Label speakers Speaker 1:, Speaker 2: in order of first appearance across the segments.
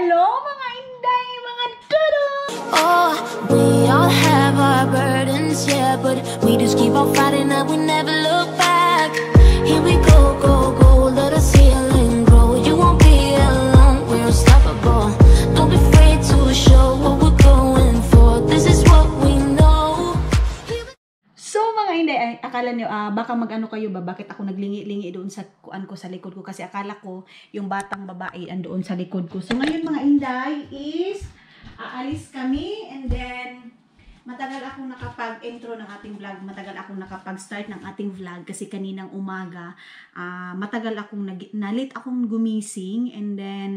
Speaker 1: Hello mga inday, mga tudo!
Speaker 2: Oh, we all have our burdens, yeah, but we just keep on fighting and we never look back. Here we go, go, go, let us heal and grow. You won't be alone, we're unstoppable. Don't be afraid to show what we're going for. This is what we know.
Speaker 1: So mga inday, akala nyo, baka mag-ano kayo ba? Bakit ako naglingi-lingi doon sa kuan ko sa likod ko? Kasi akala ko yung batang babae andoon sa likod ko. So ngayon mga inday is aalis kami and then matagal akong nakapag-intro ng ating vlog. Matagal akong nakapag-start ng ating vlog kasi kaninang umaga matagal akong nalit akong gumising and then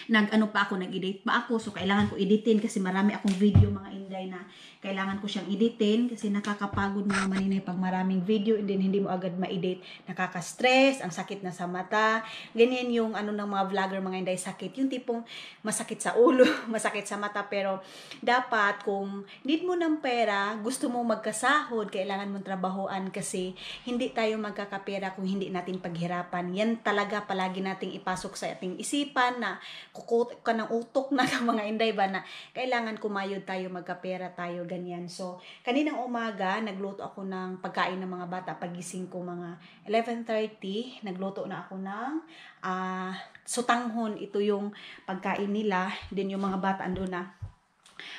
Speaker 1: nag-ano pa ako, nag-edit pa ako. So, kailangan ko editin kasi marami akong video mga inday na kailangan ko siyang editin kasi nakakapagod mga maninay pag maraming video and then hindi mo agad ma-edit. Nakaka-stress, ang sakit na sa mata. Ganyan yung ano ng mga vlogger mga inday, sakit. Yung tipong masakit sa ulo, masakit sa mata. Pero dapat kung need mo ng pera, gusto mo magkasahod, kailangan mong trabahoan kasi hindi tayo magkakapera kung hindi natin paghirapan. Yan talaga palagi nating ipasok sa ating isipan na kukutok ka ng utok na mga inday ba na kailangan kumayod tayo, magkapera tayo, ganyan. So, kaninang umaga, nagluto ako ng pagkain ng mga bata. Pagising ko mga 11:30, nagluto na ako ng sutanghon. Ito yung pagkain nila. Then yung mga bata ando na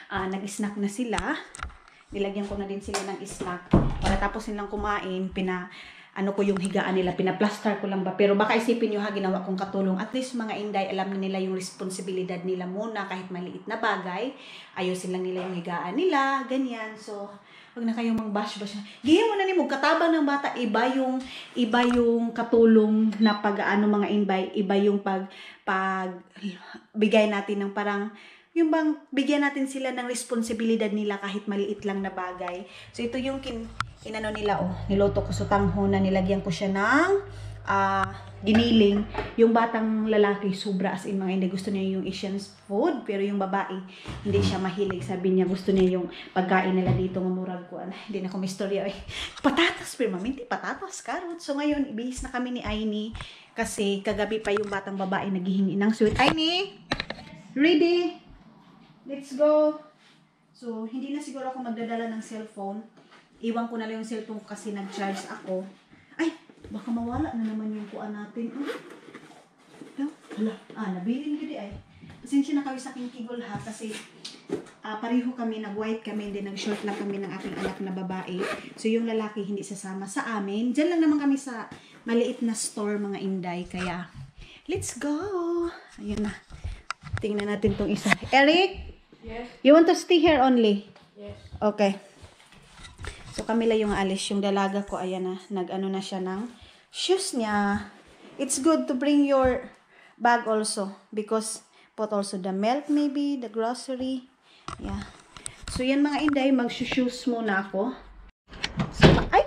Speaker 1: nag-snack na sila. Nilagyan ko na din sila ng snack. Para tapos nilang kumain, ano ko yung higaan nila, pinaplaster ko lang ba. Pero baka isipin nyo ginawa kong katulong. At least mga inday, alam na nila yung responsibilidad nila muna kahit maliit na bagay. Ayusin lang nila yung higaan nila, ganyan. So, wag na kayong mang-bash-bash. Giyan mo na ni mo, katabang ng bata, iba yung katulong na pag-ano mga inday, iba yung bigay natin ng parang, yung bang bigyan natin sila ng responsibilidad nila kahit maliit lang na bagay. So, ito yung inano nila, niloto ko sa tanghon na nilagyan ko siya ng giniling. Yung batang lalaki, sobra as in mga hindi gusto niya yung Asian food, pero yung babae, hindi siya mahilig. Sabi niya, gusto niya yung pagkain nila dito, mamurag ko. Hindi na ko may storya. Patatas, pero maminti, patatas, carrot. So ngayon, ibihis na kami ni Aini, kasi kagabi pa yung batang babae naghihingi ng sweet. Aini, ready? Let's go. So, hindi na siguro ako magdadala ng cellphone. Iwan ko na lang yung cellphone ko kasi nag-charge ako. Ay, baka mawala na naman yung kuan natin. Hala, nabilin ko di ay. Pasensya na kayo sa aking kigol ha, kasi pareho kami, nag-white kami, then nag-short lang kami ng aking anak na babae. So yung lalaki hindi sasama sa amin. Diyan lang naman kami sa maliit na store mga inday, kaya let's go! Ayun na. Tingnan natin tong isa. Eric?
Speaker 3: Yes.
Speaker 1: You want to stay here only?
Speaker 3: Yes.
Speaker 1: Okay. So, kami lang yung alis. Yung dalaga ko, ayan na. Nag-ano na siya ng shoes niya. It's good to bring your bag also. Because, put also the milk maybe, the grocery. Yeah. So, yan mga inday. Mag-shoes muna ako. So, ay!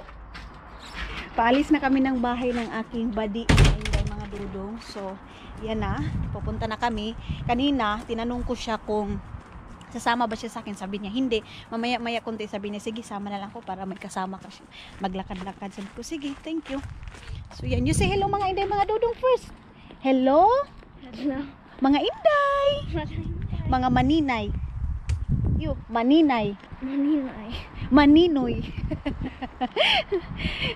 Speaker 1: Paalis na kami ng bahay ng aking buddy. Inday, mga dudong. So, yan na. Pupunta na kami. Kanina, tinanong ko siya kung sasama ba siya sa akin? Sabi niya, hindi. Mamaya-maya konti sabi niya, sige, sama na lang ko para may kasama ka siya. Maglakad-lakad. Sabi ko, sige, thank you. So, yan. You say hello mga inday, mga dudong first. Hello?
Speaker 3: Hello.
Speaker 1: Mga inday. Mga maninay. You, maninay.
Speaker 3: Maninay.
Speaker 1: Maninoy.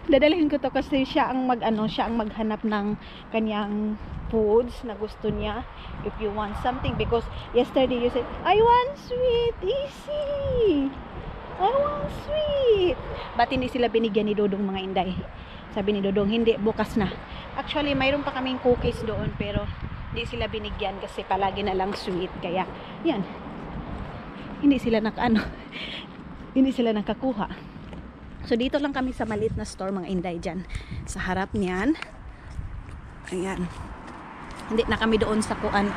Speaker 1: Dadalhin ko to kasi siya ang maghanap ng kanyang foods na gusto niya. If you want something, because yesterday you said, I want sweet, easy. I want sweet. Ba't hindi sila binigyan ni Dodong mga inday? Sabi ni Dodong, hindi, bukas na. Actually, mayroon pa kaming cookies doon, pero hindi sila binigyan kasi palagi na lang sweet. Kaya, yan. Hindi sila hindi sila nakakuha. So, dito lang kami sa maliit na store mga inday dyan. Sa harap niyan. Ayan. Hindi na kami doon sa kuan,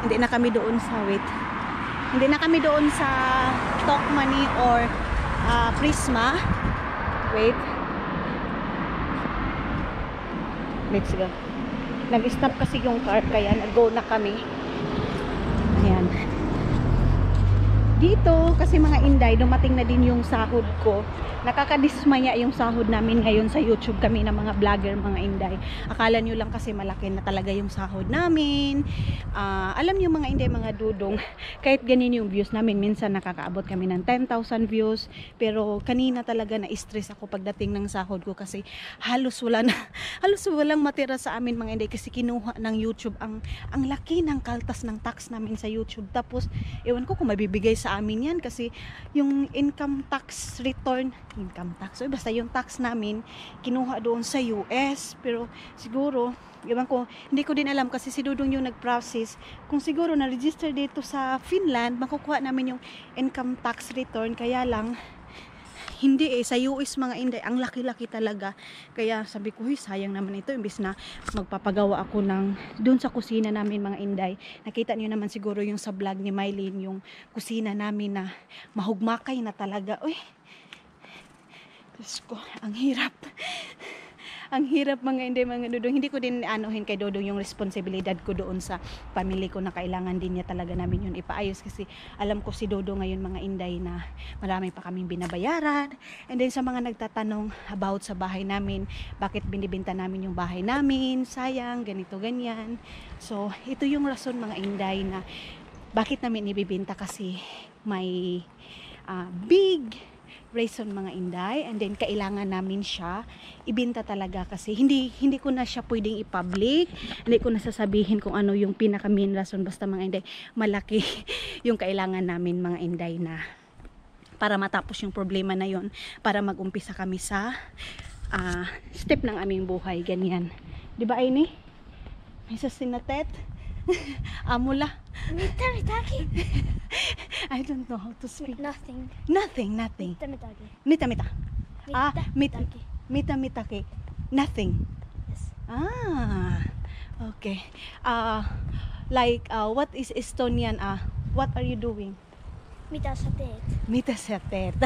Speaker 1: hindi na kami doon sa hindi na kami doon sa Talk Money or Prisma. Wait. Let's go. Nag-stop kasi yung car, kaya nag-go na kami. Ayan. dito kasi mga Inday, dumating na din yung sahod ko. Nakakadismaya yung sahod namin ngayon sa YouTube, kami na mga vlogger mga Inday. Akala nyo lang kasi malaki na talaga yung sahod namin. Alam nyo mga Inday, mga dudong, kahit ganin yung views namin, minsan nakakaabot kami ng 10,000 views. Pero kanina talaga na-stress ako pagdating ng sahod ko kasi halos walang matira sa amin mga Inday, kasi kinuha ng YouTube ang laki ng kaltas ng tax namin sa YouTube. Tapos ewan ko kung mabibigay sa amin yan kasi yung income tax, basta yung tax namin kinuha doon sa US. Pero siguro, ewan ko, hindi ko din alam kasi si Dudong yung nag-process. Kung siguro na-register dito sa Finland, makukuha namin yung income tax return. Kaya lang hindi sa US mga Inday, ang laki-laki talaga. Kaya sabi ko, sayang naman ito, imbis na magpapagawa ako ng doon sa kusina namin mga Inday. Nakita niyo naman siguro yung sa vlog ni Mylene, yung kusina namin na mahugmakay na talaga. Uy, Diyos ko, ang hirap. Ang hirap mga Inday, mga Dudong. Hindi ko din anuhin kay Dudong yung responsibilidad ko doon sa family ko na kailangan din niya talaga namin yun ipaayos. Kasi alam ko si Dudong ngayon mga Inday na marami pa kaming binabayaran. And then sa mga nagtatanong about sa bahay namin, bakit binibenta namin yung bahay namin, sayang, ganito, ganyan. So ito yung rason mga Inday na bakit namin ibibenta, kasi may big reason mga Inday, and then kailangan namin siya ibenta talaga kasi hindi ko na siya pwedeng i-public, hindi ko na sasabihin kung ano yung pinaka main reason, basta mga Inday, malaki yung kailangan namin mga Inday na para matapos yung problema na yon, para mag-umpisa kami sa step ng aming buhay, ganyan. Di ba Aini? May sasinatet? Amula?
Speaker 3: Mita-mitaki.
Speaker 1: I don't know how to speak.
Speaker 3: Nothing.
Speaker 1: Nothing.
Speaker 3: Mita-mitaki.
Speaker 1: Mita-mita.
Speaker 3: Mita-mitaki.
Speaker 1: Mita-mitaki. Nothing.
Speaker 3: Yes.
Speaker 1: Okay. What is Estonian? What are you doing?
Speaker 3: Mitä sä teet?
Speaker 1: Mitä sä teet?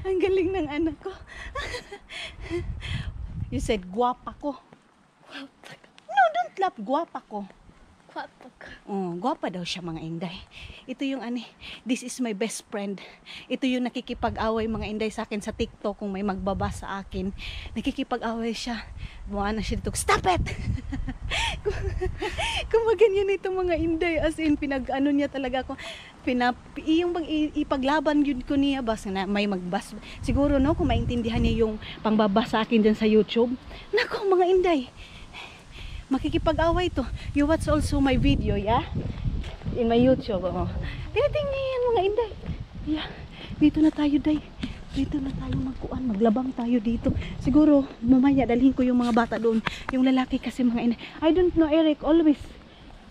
Speaker 1: Ang galing ng anak ko. You said guwapa ko. No, don't laugh. Guwapa ko. Guwapa daw siya mga Inday. Ito yung this is my best friend. Ito yung nakikipag-away mga Inday sa akin sa TikTok kung may magbaba sa akin. Nakikipag-away siya. Buwan na siya dito. Stop it! Kung maganyan ito mga Inday, as in pinag-ano niya talaga ako. Yung bang ipaglaban yun ko niya, basta na may magbas. Siguro no, kung maintindihan niya yung pangbaba sa akin dyan sa YouTube. Nako mga Inday, makikipag-away to. You watch also my video, yeah? In my YouTube, tinitingnan yan mga Inday. Yeah. Dito na tayo, Day. Dito na tayo maglabang tayo dito. Siguro, mamaya dalhin ko yung mga bata doon. Yung lalaki kasi mga Inday. I don't know, Eric, always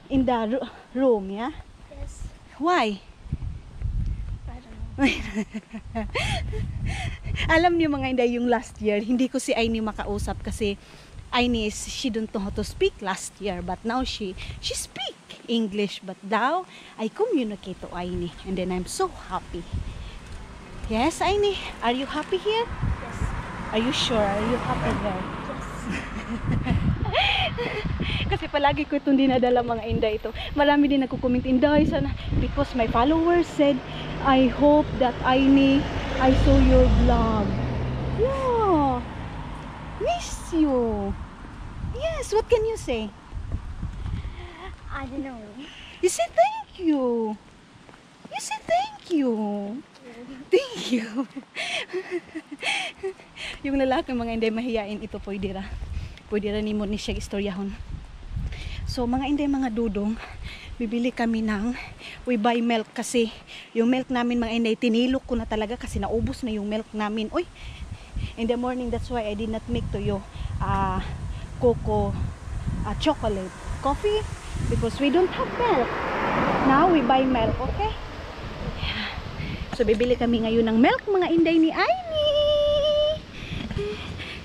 Speaker 1: in the room, yeah?
Speaker 3: Yes.
Speaker 1: Why?
Speaker 3: I don't know.
Speaker 1: Alam niyo mga Inday, yung last year, hindi ko si Aini makausap kasi Aini, she don't know how to speak last year, but now she speak English, but now I communicate to Aini, and then I'm so happy. Yes, Aini, are you happy here?
Speaker 3: Yes.
Speaker 1: Are you sure? Are you happy there?
Speaker 3: Yes.
Speaker 1: Kasi palagi ko itong dinadala mga Inday ito. Marami din nagko-comment, Inday, sana, because my followers said, I hope that Aini, I saw your vlog. Yeah. Miss you. Yes, what can you say?
Speaker 3: I don't know.
Speaker 1: You say thank you. You say thank you. Thank you. Yung lalaki mga Inday mahiyain ito, pwede ra ni mo ni siya istoryahon. So mga Inday, mga dudong, bibili kami ng we buy milk kasi yung milk namin mga Inday tinilok ko na talaga kasi naubos na yung milk namin. Oy, in the morning, that's why I did not make to you cocoa chocolate coffee because we don't have milk. Now we buy milk, okay? So bibili kami ngayon ng milk mga Inday ni Aini.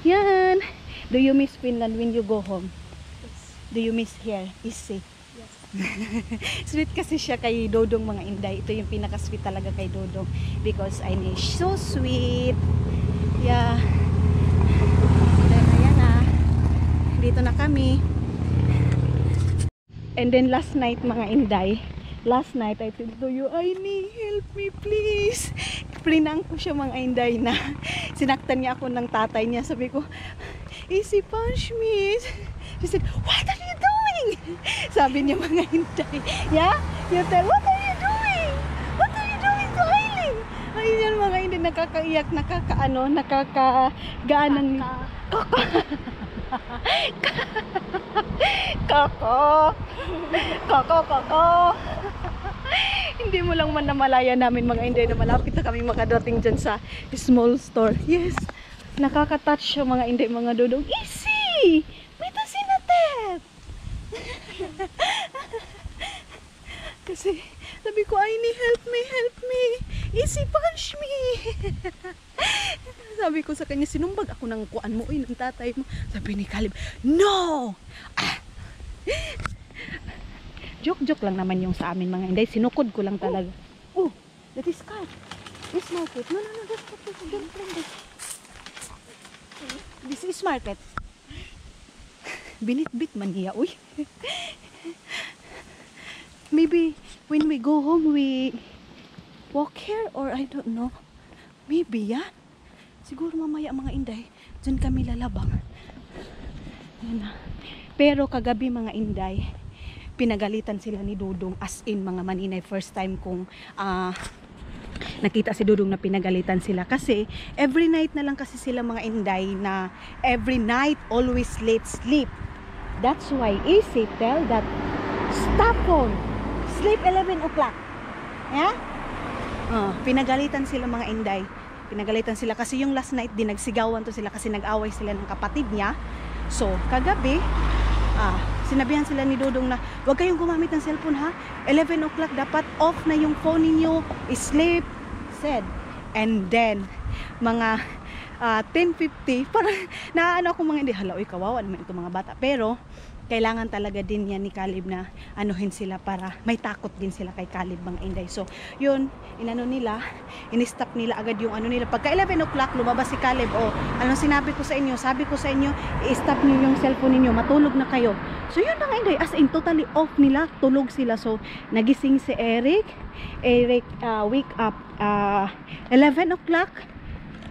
Speaker 1: Yan. Do you miss Finland when you go home?
Speaker 3: Yes.
Speaker 1: Do you miss here? Easy.
Speaker 3: Yes.
Speaker 1: Sweet kasi siya kay Dodong mga Inday. Ito yung pinaka-sweet talaga kay Dodong because Aini is so sweet. Yeah. Ayan na. Dito na kami. And then last night mga Inday, last night I said to you, I need help me please. Prinang ko siya mga Inday na sinaktan niya ako ng tatay niya. Sabi ko, easy punch me. She said, what are you doing? Sabi niya mga Inday. Yeah? You tell, what are you doing? What are you doing to Aileen? Ayun yan mga Inday, nakakaiyak, nakakagaan ng... Koko. Hindi mo lang man namalaya namin mga Inday na malapit na kami makadating dyan sa small store. Yes, nakaka-touch siya mga Inday, mga dudong. Easy! Mita sinatet! Kasi sabi ko, I need help me. Easy punch me. Sabi ko sa kanya, sinumbag ako ng kuan mo, ng tatay mo. Sabi ni Caleb, no! Joke lang naman yung sa amin mga Inday. Sinukod ko lang talaga. Oh, that is car. This market. No, that's not this. Don't bring this. This is market. Binit-bit man niya, uy. Maybe when we go home, we walk here or I don't know. Maybe, yeah? Siguro mamaya mga Inday, dyan kami lalabang. Yan na. Pero kagabi mga Inday, pinagalitan sila ni Dudong, as in mga maninay. First time kong nakita si Dudong na pinagalitan sila. Kasi every night na lang kasi sila mga Inday na every night always late sleep. That's why Easy tell that stop phone, sleep 11 o'clock. Yeah? Pinagalitan sila mga Inday. Pinagalitan sila kasi yung last night din nagsigawan to sila kasi nag-away sila ng kapatid niya. So kagabi sinabihan sila ni Dudong na huwag kayong gumamit ng cellphone ha, 11 o'clock dapat off na yung phone ninyo, sleep, said. And then mga 10:50 parang naano ako mga Hindi, halaoy kawawa naman itong mga bata, pero kailangan talaga din yan ni Caleb na anuhin sila para may takot din sila kay Caleb mga Inday. So yun, inano nila, in-stop nila agad yung ano nila. Pagka 11 o'clock lumabas si Caleb, anong sinabi ko sa inyo? Sabi ko sa inyo, i-stop niyo yung cellphone ninyo, matulog na kayo. So yun mga Inday, as in totally off nila, tulog sila. So nagising si Eric wake up 11 o'clock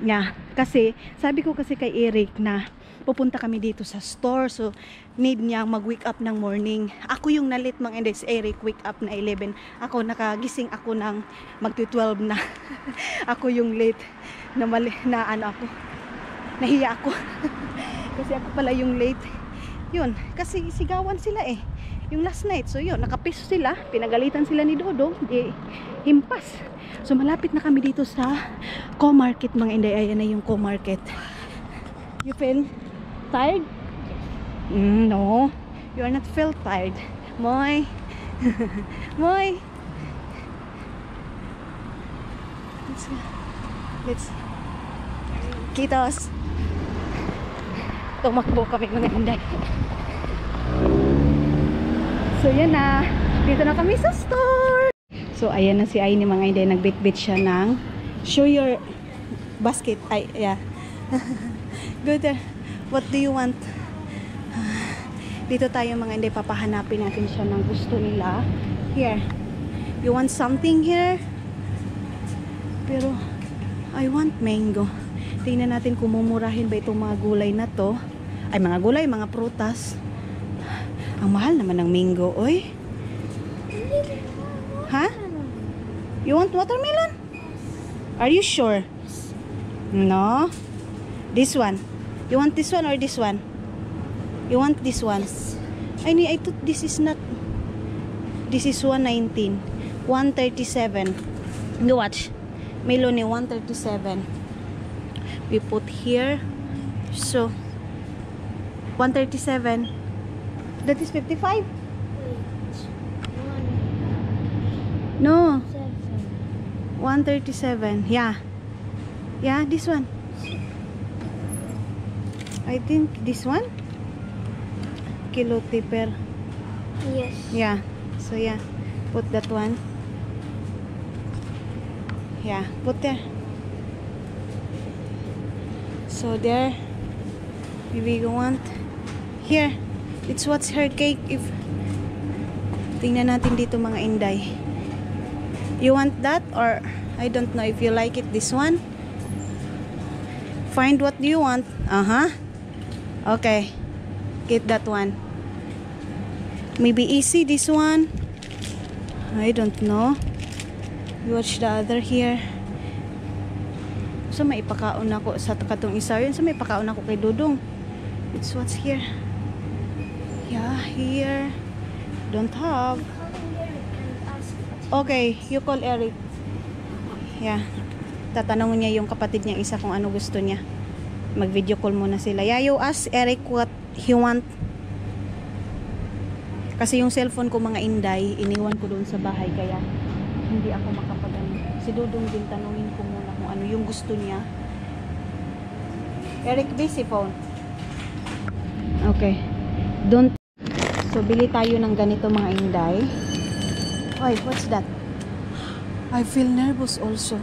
Speaker 1: nga, kasi sabi ko kasi kay Eric na pupunta kami dito sa store, so need niya mag-wake up ng morning. Ako yung nalit mga Inday, si Eric wake up na 11. Ako nakagising ako ng magti-12 na. Ako yung late na ako. Nahiya ako. Kasi ako pala yung late. Yun, kasi sigawan sila yung last night. So yun, nakapiso sila, pinagalitan sila ni Dodong, himpas. So malapit na kami dito sa Co-Market mga Inday. Ayan na yung Co-Market. You feel tired? No, you are not feel tired. Moy. Moy. Let's Kitos. Tumakbo kami mga Inday. So yan na, dito na kami sa store. So ayan na si Aini mga Inday, nagbit-bit siya ng show your basket. Ay, yeah. Good. What do you want? Dito tayo mga Inday, papahanapin natin siya ng gusto nila. Here. You want something here? Pero I want mango. Tingnan natin kung mumurahin ba itong mga gulay na to. Ay, mga gulay, mga prutas. Ang mahal naman ng mango, oy. Ha? You want watermelon? Are you sure? No? This one. You want this one or this one? You want this one? I thought this is not. This is 119. 137. You watch. Melon 137. We put here. So 137. That is 55? No. 137. Yeah. Yeah, this one. I think this one. Kilo tipper.
Speaker 3: Yes.
Speaker 1: Yeah. So yeah. Put that one. Yeah. Put there. So there. Maybe you want. Here. It's what's her cake. If Tingnan natin dito mga inday. You want that or I don't know if you like it, this one? Find what you want. Okay. Get that one. Maybe easy this one. I don't know. You watch the other here. So may ipakaon ako sa katong isa yun. So may ipakaon ako kay Dudong. It's what's here. Yeah, here. Don't have. Okay, you call Eric. Yeah. Tatanungin niya yung kapatid niya isa kung ano gusto niya. Mag-video call muna sila. Yeah, you ask Eric what he want. Kasi yung cellphone ko mga inday, iniwan ko doon sa bahay kaya hindi ako makapagano. Si Dudong din tanungin ko muna kung ano yung gusto niya. Eric, busy phone. Okay. Don't. So, bili tayo ng ganito mga inday. Wait, what's that? I feel nervous also.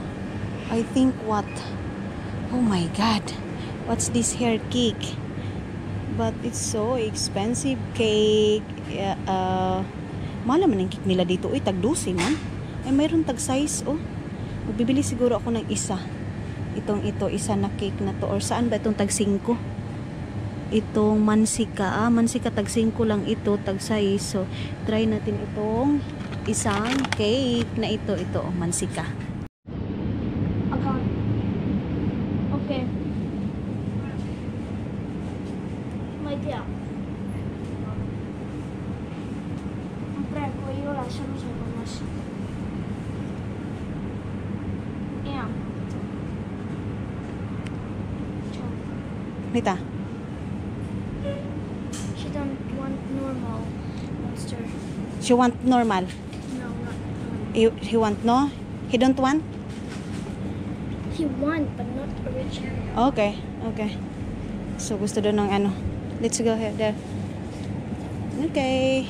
Speaker 1: I think what? Oh my God. What's this hair cake? But it's so expensive cake. Mahal naman ang cake nila dito. Uy, tag-12 man. Ay, mayroon tag-size. Oh. Magbibili siguro ako ng isa. Ito, isa na cake na to. Or saan ba itong tag-5? Itong mansika. Mansika tag-5 lang ito. Tag-size. So, try natin itong isang cake na ito. Ito, mansika.
Speaker 3: Okay. My dear. Prego, io lasciamo solo una Yeah.
Speaker 1: Nita.
Speaker 3: She don't want normal monster.
Speaker 1: She want normal.
Speaker 3: No, not normal.
Speaker 1: He want no? He don't want?
Speaker 3: He want, but not original.
Speaker 1: Okay. Okay. So, gusto doon ng ano. Let's go ahead there. Okay.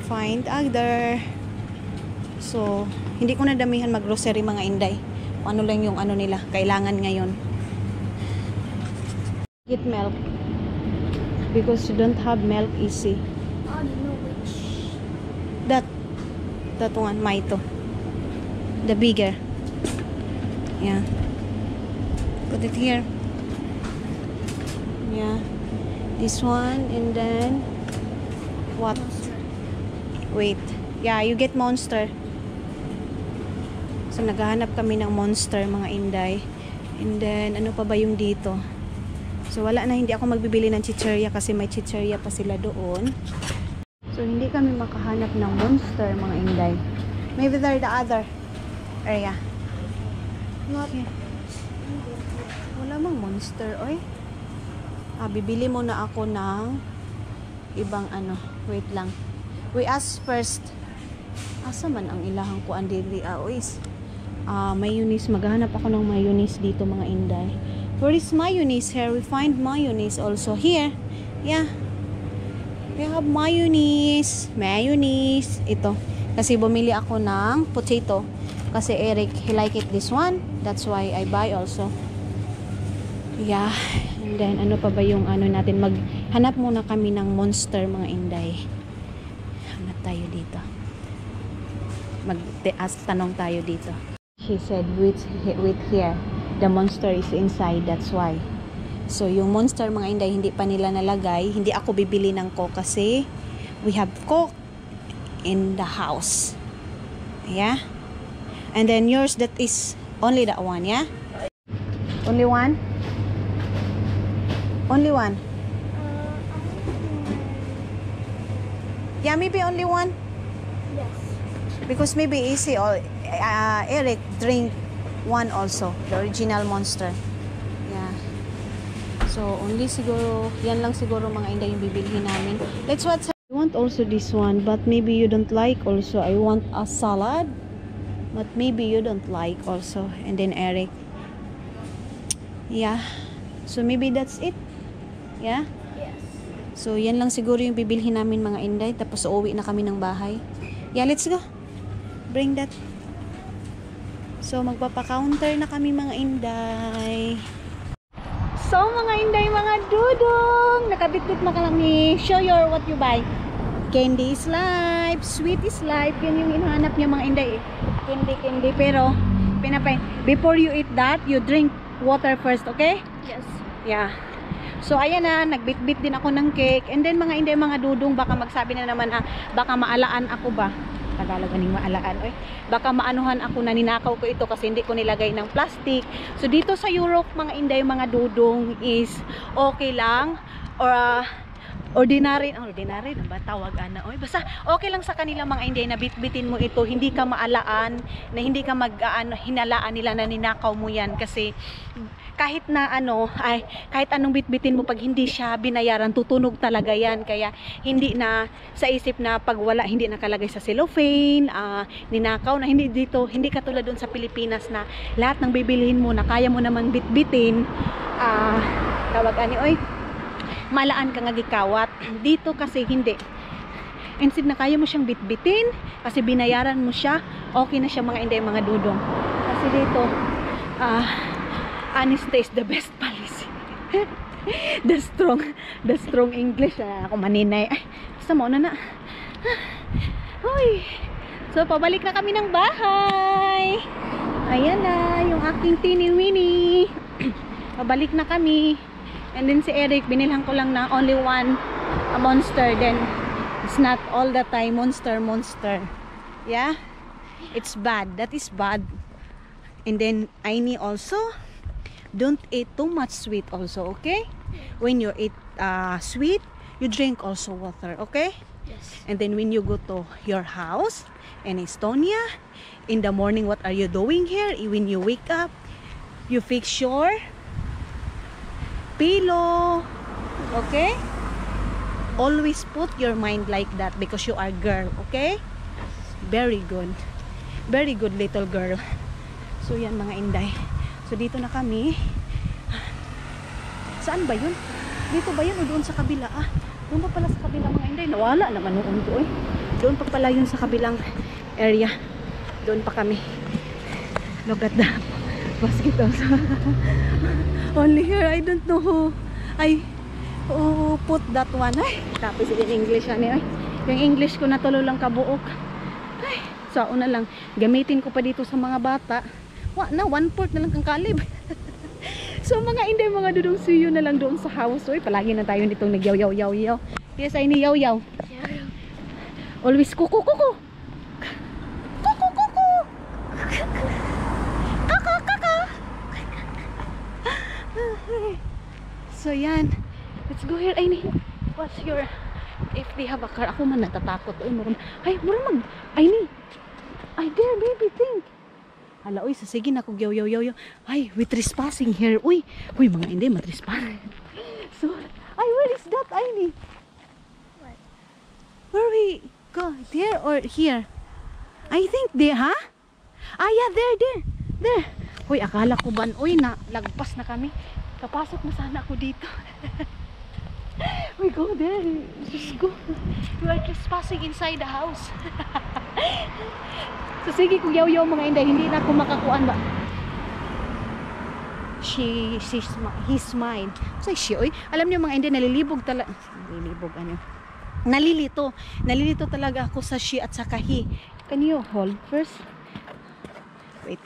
Speaker 1: Find other. So, hindi ko na damihan mag-grocery mga inday. Ano lang yung ano nila, kailangan ngayon. Get milk. Because you don't have milk easy.
Speaker 3: I don't know which.
Speaker 1: That one, Maito. The bigger. Yeah. Put it here. Yeah. This one and then what? Wait. Yeah, you get Monster. So, naghahanap kami ng Monster, mga inday. And then, ano pa ba yung dito? So, wala na. Hindi ako magbibili ng chicheria kasi may chicheria pa sila doon. So, hindi kami makahanap ng Monster, mga inday. Maybe there the other area.
Speaker 3: Not.
Speaker 1: Okay. Wala mang Monster, oy. Bibili muna ako ng ibang ano. Wait lang. We ask first. Asa man ang ilahang kuan diri is mayonnaise. Maghanap ako ng mayonnaise dito mga inday. Where is mayonnaise? Here we find mayonnaise also here. Yeah. We have mayonnaise. Mayonnaise. Ito. Kasi bumili ako ng potato. Kasi Eric, he like it this one. That's why I buy also. Yeah. And then, ano pa ba yung ano natin? Maghanap muna kami ng Monster mga inday. Hanap tayo dito. Tanong tayo dito. She said, wait here. The Monster is inside. That's why. So, yung Monster mga inday, hindi pa nila nalagay. Hindi ako bibili ng Coke kasi we have Coke in the house. Yeah? And then yours, that is only that one, yeah? Only one? Only one? Yeah, maybe only one?
Speaker 3: Yes.
Speaker 1: Because maybe easy or Eric drink one also, the original Monster. Yeah. So only siguro, yan lang siguro mga inday yung bibilhin namin. Let's watch. I want also this one, but maybe you don't like also. I want a salad, but maybe you don't like also. And then Eric. Yeah. So maybe that's it. Yeah.
Speaker 3: Yes.
Speaker 1: So yan lang siguro yung bibilhin namin mga inday. Tapos uuwi na kami ng bahay. Yeah, let's go. Bring that. So, magpapa-counter na kami mga inday. So, mga inday, mga dudong. Nakabitbit na kami. Show your what you buy. Candy is life, sweet is life. Yan yung hinahanap niya mga inday eh. Candy, candy. Pero, before you eat that, you drink water first, okay?
Speaker 3: Yes.
Speaker 1: Yeah. So, ayan na, nagbit-bit din ako ng cake. And then, mga inday, mga dudong, baka magsabi na naman na, baka maalaan ako ba? Tagalog aning maalaan, oy. Baka maanuhan ako na ninakaw ko ito kasi hindi ko nilagay ng plastic. So, dito sa Europe, mga inday, mga dudong is okay lang. Or, ordinary na ba tawag ana, oy. Basta, okay lang sa kanila mga inday na bitbitin mo ito. Hindi ka maalaan, na hindi ka hinalaan nila na ninakaw mo yan. Kasi, kahit na kahit anong bitbitin mo, pag hindi siya binayaran, tutunog talaga yan. Kaya hindi na sa isip na pag wala, hindi nakalagay sa cellophane, ninakaw na. Hindi dito, hindi katulad doon sa Pilipinas na lahat ng bibilihin mo na kaya mo namang bitbitin, tawag ani, oy, malaan ka nga gikawat. Dito kasi hindi. Instead na kaya mo siyang bitbitin kasi binayaran mo siya, okay na siya mga inday, mga dudong. Kasi dito, honesty is the best policy. the strong English. Ako maninay. Ay, basta mo na. Uy. So, pabalik na kami ng bahay. Ayan na, yung aking tini-winnie. Pabalik na kami. And then si Eric, binilhan ko lang na only one Monster. Then, it's not all the time Monster. Yeah? It's bad. That is bad. And then, Aini also, don't eat too much sweet also, okay? When you eat sweet, you drink also water, okay?
Speaker 3: Yes.
Speaker 1: And then when you go to your house in Estonia, in the morning, what are you doing here? When you wake up, you fix your pillow, okay? Always put your mind like that because you are girl, okay? Very good. Very good little girl. So yan mga inday. So dito na kami. Saan ba yun? Dito ba yun o doon sa kabila? Doon pa pala sa kabila mga inday. Nawala naman noon ko eh. Doon pa pala yun sa kabilang area. Doon pa kami. Look at the basketball. Only here. I don't know who put that one. Ay, tapos in English ano eh. Yung English ko natulo lang kabuok. Ay, so una lang. Gamitin ko pa dito sa mga bata. Na 1/4 na lang kang kalib. So mga inday, mga dudong, see you na lang doon sa house. Uy, palagi na tayo nitong nagyaw. Yes, ay ni yaw. Always kuku. Kaka. So yan. Let's go here, Aini. What's your, if they have a car, ako man natatakot. Ay, mura Aini. Ay, there, baby, think. Hala, uy, sige na kung yaw. Ay, we trespassing here. Uy, mga hindi, matrespass. So, ay, where is that, Aini?
Speaker 3: What?
Speaker 1: Where we go? There or here? I think there, ha? Yeah, there. Uy, akala ko ba, uy, lagpas na kami. Kapasok na sana ako dito. We go there. Just go. We are trespassing inside the house. So sige, kung yaw mga inday, hindi na ako makakuan ba. He smiled. So she, oy, alam niyo mga inday, nalilibog talaga. Nalilito talaga ako sa she at sa he. Can you hold first? Wait.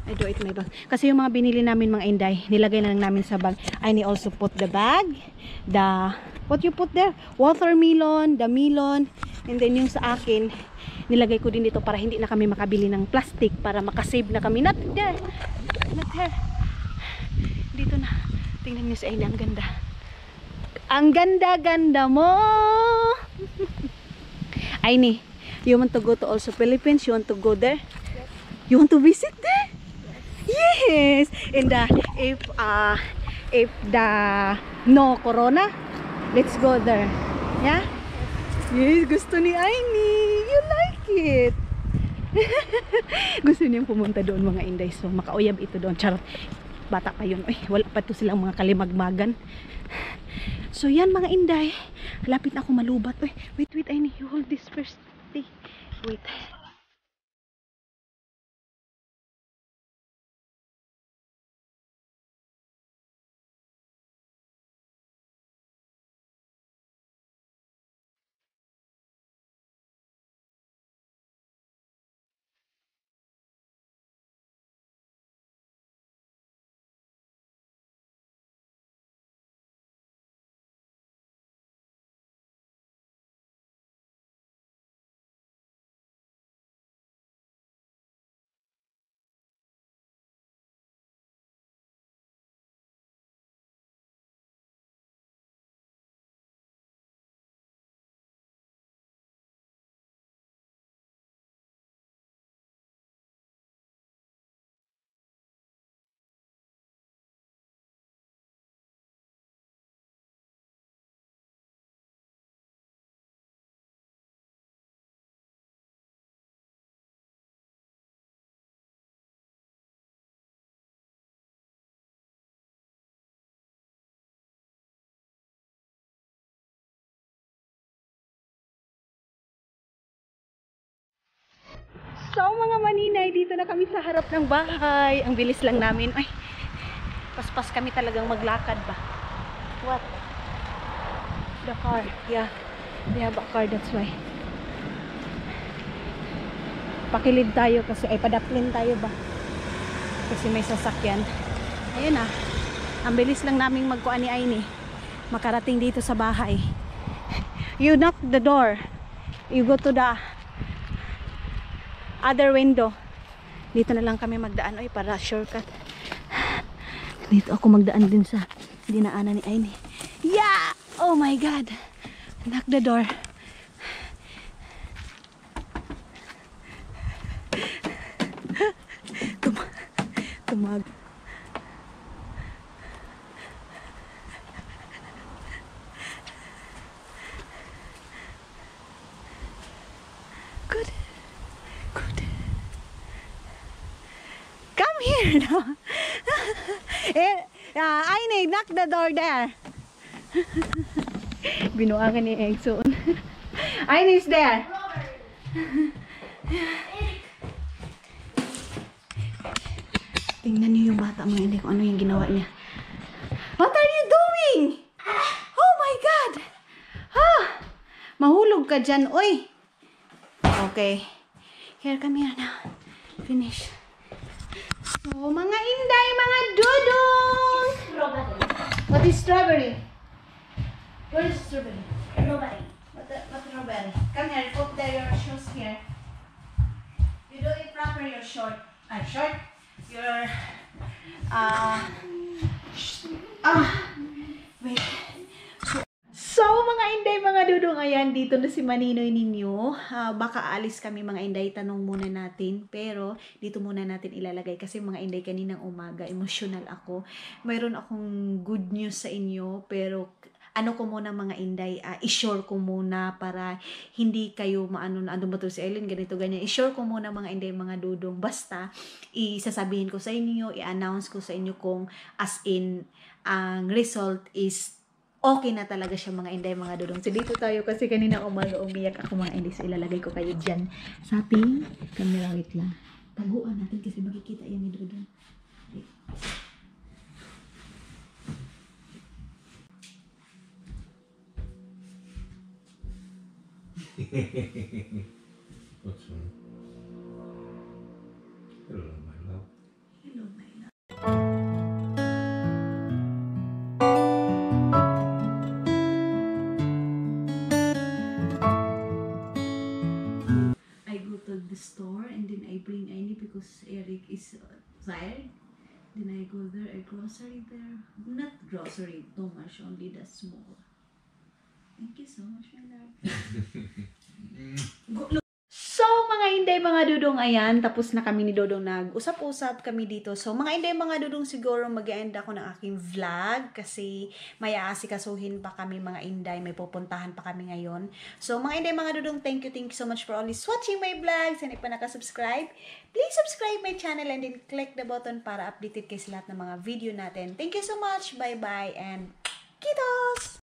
Speaker 1: I do it my bag. Kasi yung mga binili namin mga inday, nilagay na lang namin sa bag. I also put the bag, what you put there? Watermelon, the melon, and then yung sa akin, nilagay ko din dito para hindi na kami makabili ng plastic, para makasave na kami. Not there. Dito na. Tingnan niyo sa Aini, ang ganda. Ang ganda mo. Aini, you want to go to also Philippines? You want to go there?
Speaker 3: Yes.
Speaker 1: You want to visit there? Yes. And if the no corona, let's go there. Yeah? Yes, gusto ni Aini. You like it. Gusto niyang pumunta doon mga inday. So makauyab ito doon. Charot. Bata pa yun. Uy, wala pa to silang mga kalimagmagan. So yan mga inday. Lapit na ako malubat. Uy, wait Aini. You hold this first. Wait. So mga maninay, dito na kami sa harap ng bahay. Ang bilis lang namin. Ay, paspas kami talagang maglakad ba. What? The car. Yeah. We have a car, that's why. Pakilid tayo kasi, ay padaplin tayo ba. Kasi may sasakyan. Ayun ah. Ang bilis lang naming magkuan ni Aini. Makarating dito sa bahay. You knock the door. You go to the other window. Dito na lang kami magdaan. Oy, para shortcut. Dito ako magdaan din sa dinaanan ni Aini. Yeah! Oh my God! Knock the door. Tumag. Good. Good. Come here now. I knock the door there. Binuangan ni Exxon. Aini is there. Tingnan niyo yung bata mga hindi kung ano yung ginawa niya. What are you doing? Oh my God! Ah! Mahulog ka dyan, oy! Okay. Here, come here now. Finish. So, mga inday, mga dudong! What is strawberry? Where is strawberry?
Speaker 3: Nobody.
Speaker 1: What strawberry? Come here, put your shoes here. You do it proper, your short. Short? Your wait. So mga inday, mga dudong, ayan, dito na si Maninoy ninyo. Baka alis kami mga inday, tanong muna natin. Pero dito muna natin ilalagay kasi mga inday, kaninang umaga, emotional ako. Mayroon akong good news sa inyo, pero ano ko muna mga inday, i-share ko muna para hindi kayo maano ba to si Ellen, ganito, ganyan. I-share ko muna mga inday, mga dudong. Basta, isasabihin ko sa inyo, i-announce ko sa inyo kung as in, ang result is okay na talaga siya mga inday, mga dudong. So dito tayo kasi kanina umaga umiyak ako mga inday. So ilalagay ko kayo dyan sa ating camera. Wait lang. Taguan natin kasi makikita yan ni dudong.
Speaker 4: What's wrong? Hello, my love.
Speaker 1: Hello, my love. I go to the store and then I bring Aini because Eric is tired. Then I go there, I grocery there. Not grocery, too much, only the small. Thank you so much, my love. So, mga inday, mga dudong, ayan, tapos na kami ni Dodong, nag-usap-usap kami dito. So, mga inday, mga dudong, siguro mag-end ako ng aking vlog kasi may aasikasuhin pa kami, mga inday, may pupuntahan pa kami ngayon. So, mga inday, mga dudong, thank you so much for always watching my vlogs. And if pa nakasubscribe, please subscribe my channel and then click the button para updated kayo sa lahat ng mga video natin. Thank you so much, bye-bye, and kitos!